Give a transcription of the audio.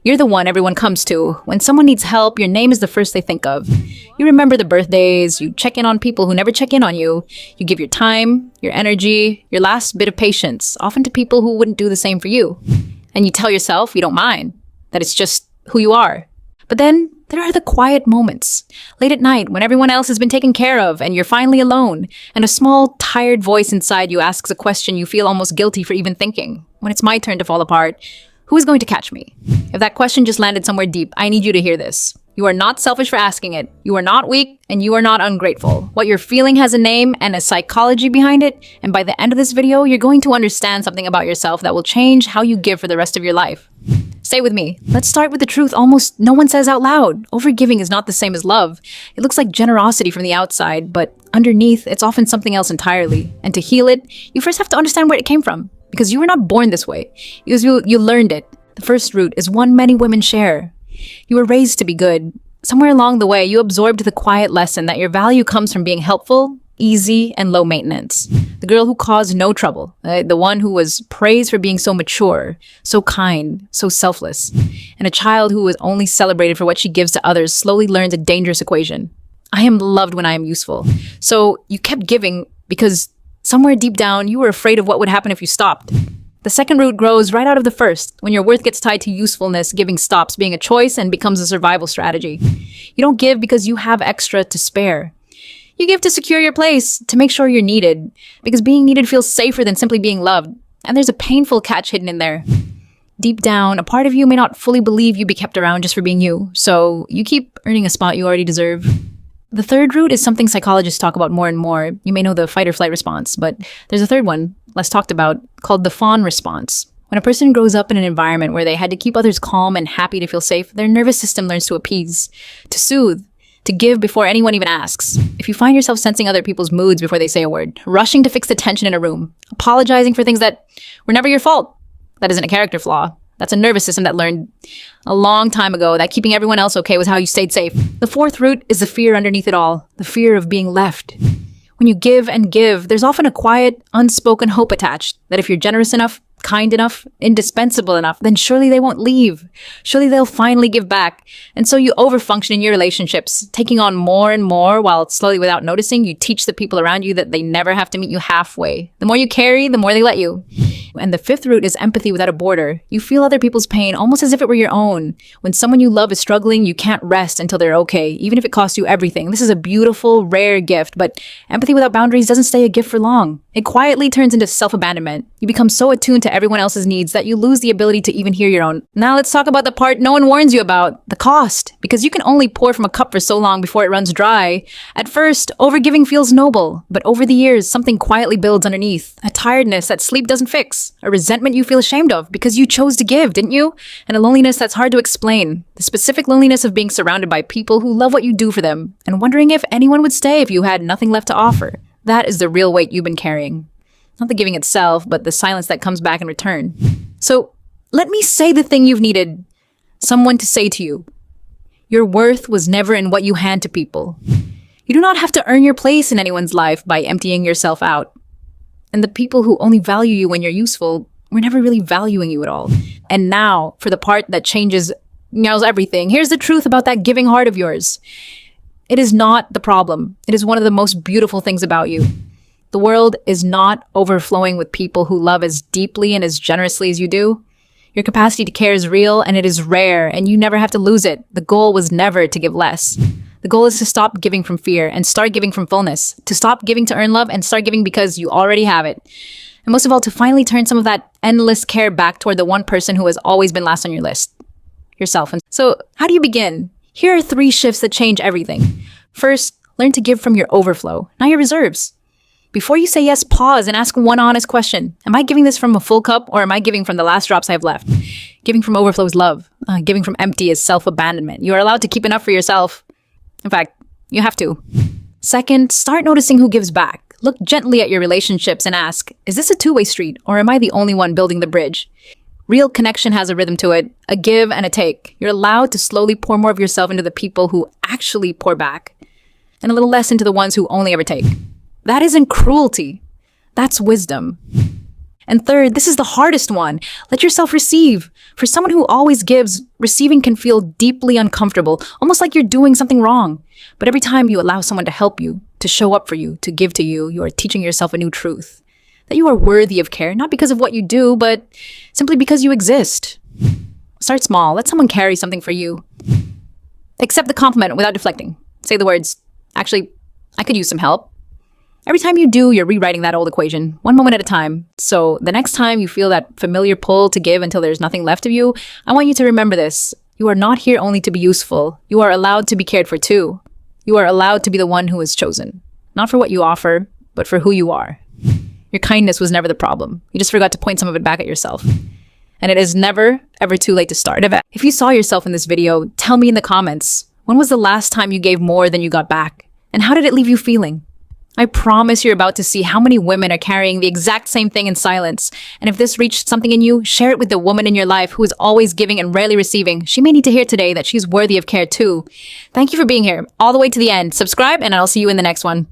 You're the one everyone comes to. When someone needs help, your name is the first they think of. You remember the birthdays, you check in on people who never check in on you. You give your time, your energy, your last bit of patience, often to people who wouldn't do the same for you. And you tell yourself you don't mind, that it's just who you are. But then there are the quiet moments, late at night when everyone else has been taken care of and you're finally alone, and a small, tired voice inside you asks a question you feel almost guilty for even thinking. When it's my turn to fall apart, who is going to catch me? If that question just landed somewhere deep, I need you to hear this. You are not selfish for asking it. You are not weak, and you are not ungrateful. What you're feeling has a name and a psychology behind it, and by the end of this video, you're going to understand something about yourself that will change how you give for the rest of your life. Stay with me. Let's start with the truth almost no one says out loud. Overgiving is not the same as love. It looks like generosity from the outside, but underneath, it's often something else entirely. And to heal it, you first have to understand where it came from. Because you were not born this way. Because you learned it. The first root is one many women share. You were raised to be good. Somewhere along the way, you absorbed the quiet lesson that your value comes from being helpful, easy, and low maintenance. The girl who caused no trouble. The one who was praised for being so mature, so kind, so selfless. And a child who was only celebrated for what she gives to others slowly learns a dangerous equation. I am loved when I am useful. So you kept giving because somewhere deep down, you were afraid of what would happen if you stopped. The second root grows right out of the first. When your worth gets tied to usefulness, giving stops being a choice and becomes a survival strategy. You don't give because you have extra to spare. You give to secure your place, to make sure you're needed, because being needed feels safer than simply being loved. And there's a painful catch hidden in there. Deep down, a part of you may not fully believe you'd be kept around just for being you, so you keep earning a spot you already deserve. The third root is something psychologists talk about more and more. You may know the fight or flight response, but there's a third one, less talked about, called the fawn response. When a person grows up in an environment where they had to keep others calm and happy to feel safe, their nervous system learns to appease, to soothe, to give before anyone even asks. If you find yourself sensing other people's moods before they say a word, rushing to fix the tension in a room, apologizing for things that were never your fault, that isn't a character flaw. That's a nervous system that learned a long time ago that keeping everyone else okay was how you stayed safe. The fourth root is the fear underneath it all, the fear of being left. When you give and give, there's often a quiet, unspoken hope attached that if you're generous enough, kind enough, indispensable enough, then surely they won't leave. Surely they'll finally give back. And so you overfunction in your relationships, taking on more and more while slowly without noticing, you teach the people around you that they never have to meet you halfway. The more you carry, the more they let you. And the fifth root is empathy without a border. You feel other people's pain almost as if it were your own. When someone you love is struggling, you can't rest until they're okay, even if it costs you everything. This is a beautiful, rare gift, but empathy without boundaries doesn't stay a gift for long. It quietly turns into self-abandonment. You become so attuned to everyone else's needs that you lose the ability to even hear your own. Now let's talk about the part no one warns you about, the cost. Because you can only pour from a cup for so long before it runs dry. At first, overgiving feels noble, but over the years, something quietly builds underneath. A tiredness that sleep doesn't fix. A resentment you feel ashamed of because you chose to give, didn't you? And a loneliness that's hard to explain. The specific loneliness of being surrounded by people who love what you do for them and wondering if anyone would stay if you had nothing left to offer. That is the real weight you've been carrying. Not the giving itself, but the silence that comes back in return. So let me say the thing you've needed someone to say to you. Your worth was never in what you hand to people. You do not have to earn your place in anyone's life by emptying yourself out. And the people who only value you when you're useful were never really valuing you at all. And now, for the part that changes everything, here's the truth about that giving heart of yours. It is not the problem. It is one of the most beautiful things about you. The world is not overflowing with people who love as deeply and as generously as you do. Your capacity to care is real and it is rare, and you never have to lose it. The goal was never to give less. The goal is to stop giving from fear and start giving from fullness. To stop giving to earn love and start giving because you already have it. And most of all, to finally turn some of that endless care back toward the one person who has always been last on your list. Yourself. And so, how do you begin? Here are 3 shifts that change everything. First, learn to give from your overflow, not your reserves. Before you say yes, pause and ask one honest question. Am I giving this from a full cup or am I giving from the last drops I have left? Giving from overflow is love. Giving from empty is self-abandonment. You are allowed to keep enough for yourself. In fact, you have to. Second, start noticing who gives back. Look gently at your relationships and ask, is this a two-way street or am I the only one building the bridge? Real connection has a rhythm to it, a give and a take. You're allowed to slowly pour more of yourself into the people who actually pour back, and a little less into the ones who only ever take. That isn't cruelty. That's wisdom. And third, this is the hardest one. Let yourself receive. For someone who always gives, receiving can feel deeply uncomfortable, almost like you're doing something wrong. But every time you allow someone to help you, to show up for you, to give to you, you are teaching yourself a new truth. That you are worthy of care, not because of what you do, but simply because you exist. Start small. Let someone carry something for you. Accept the compliment without deflecting. Say the words, actually, I could use some help. Every time you do, you're rewriting that old equation, one moment at a time. So the next time you feel that familiar pull to give until there's nothing left of you, I want you to remember this. You are not here only to be useful. You are allowed to be cared for too. You are allowed to be the one who is chosen. Not for what you offer, but for who you are. Your kindness was never the problem. You just forgot to point some of it back at yourself. And it is never, ever too late to start. If you saw yourself in this video, tell me in the comments, when was the last time you gave more than you got back? And how did it leave you feeling? I promise you're about to see how many women are carrying the exact same thing in silence. And if this reached something in you, share it with the woman in your life who is always giving and rarely receiving. She may need to hear today that she's worthy of care too. Thank you for being here all the way to the end. Subscribe and I'll see you in the next one.